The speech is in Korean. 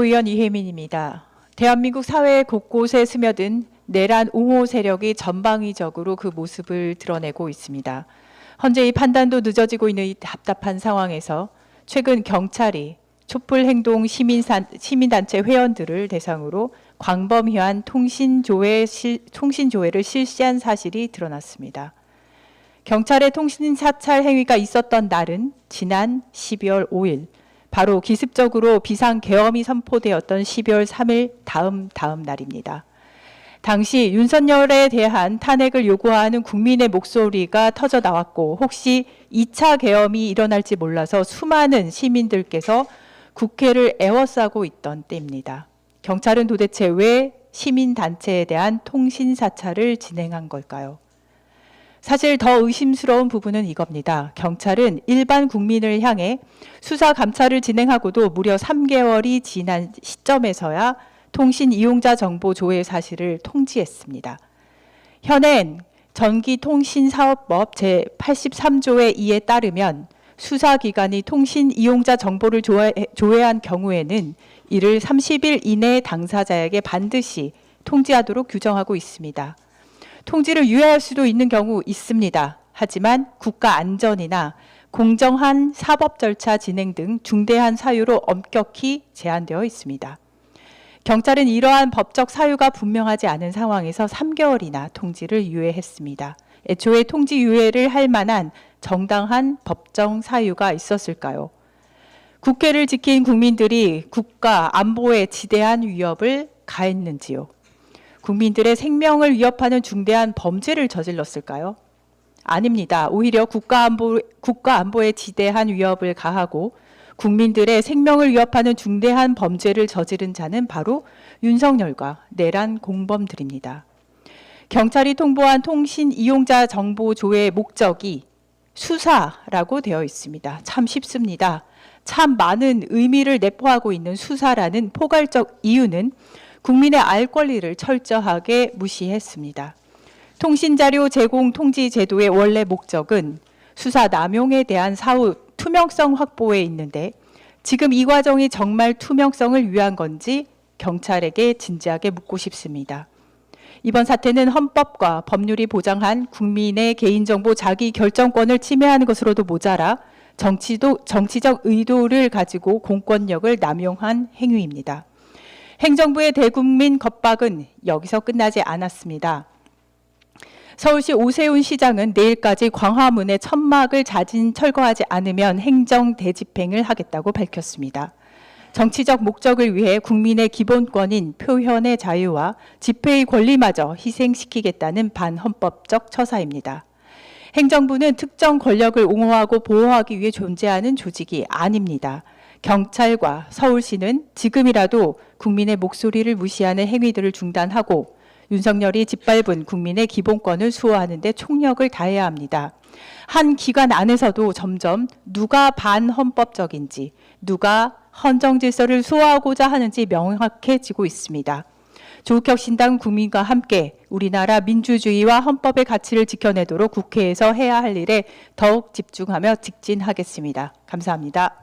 국회의원 이혜민입니다. 대한민국 사회 곳곳에 스며든 내란 옹호 세력이 전방위적으로 그 모습을 드러내고 있습니다. 현재 이 판단도 늦어지고 있는 이 답답한 상황에서 최근 경찰이 촛불행동 시민단체 회원들을 대상으로 광범위한 통신조회를 실시한 사실이 드러났습니다. 경찰의 통신사찰 행위가 있었던 날은 지난 12월 5일, 바로 기습적으로 비상계엄이 선포되었던 12월 3일 다음 날입니다. 당시 윤석열에 대한 탄핵을 요구하는 국민의 목소리가 터져 나왔고, 혹시 2차 계엄이 일어날지 몰라서 수많은 시민들께서 국회를 에워싸고 있던 때입니다. 경찰은 도대체 왜 시민단체에 대한 통신사찰을 진행한 걸까요? 사실 더 의심스러운 부분은 이겁니다. 경찰은 일반 국민을 향해 수사 감찰을 진행하고도 무려 3개월이 지난 시점에서야 통신 이용자 정보 조회 사실을 통지했습니다. 현행 전기통신사업법 제83조의 2에 따르면 수사기관이 통신 이용자 정보를 조회한 경우에는 이를 30일 이내 당사자에게 반드시 통지하도록 규정하고 있습니다. 통지를 유예할 수도 있는 경우 있습니다. 하지만 국가 안전이나 공정한 사법 절차 진행 등 중대한 사유로 엄격히 제한되어 있습니다. 경찰은 이러한 법적 사유가 분명하지 않은 상황에서 3개월이나 통지를 유예했습니다. 애초에 통지 유예를 할 만한 정당한 법정 사유가 있었을까요? 국회를 지킨 국민들이 국가 안보에 지대한 위협을 가했는지요? 국민들의 생명을 위협하는 중대한 범죄를 저질렀을까요? 아닙니다. 오히려 국가 안보에 지대한 위협을 가하고 국민들의 생명을 위협하는 중대한 범죄를 저지른 자는 바로 윤석열과 내란 공범들입니다. 경찰이 통보한 통신 이용자 정보 조회의 목적이 수사라고 되어 있습니다. 참 쉽습니다. 참 많은 의미를 내포하고 있는 수사라는 포괄적 이유는 국민의 알 권리를 철저하게 무시했습니다. 통신자료 제공 통지 제도의 원래 목적은 수사 남용에 대한 사후 투명성 확보에 있는데, 지금 이 과정이 정말 투명성을 위한 건지 경찰에게 진지하게 묻고 싶습니다. 이번 사태는 헌법과 법률이 보장한 국민의 개인정보 자기 결정권을 침해하는 것으로도 모자라 정치적 의도를 가지고 공권력을 남용한 행위입니다. 행정부의 대국민 겁박은 여기서 끝나지 않았습니다. 서울시 오세훈 시장은 내일까지 광화문의 천막을 자진 철거하지 않으면 행정 대집행을 하겠다고 밝혔습니다. 정치적 목적을 위해 국민의 기본권인 표현의 자유와 집회의 권리마저 희생시키겠다는 반헌법적 처사입니다. 행정부는 특정 권력을 옹호하고 보호하기 위해 존재하는 조직이 아닙니다. 경찰과 서울시는 지금이라도 국민의 목소리를 무시하는 행위들을 중단하고 윤석열이 짓밟은 국민의 기본권을 수호하는 데 총력을 다해야 합니다. 한 기관 안에서도 점점 누가 반헌법적인지, 누가 헌정 질서를 수호하고자 하는지 명확해지고 있습니다. 조국혁신당 국민과 함께 우리나라 민주주의와 헌법의 가치를 지켜내도록 국회에서 해야 할 일에 더욱 집중하며 직진하겠습니다. 감사합니다.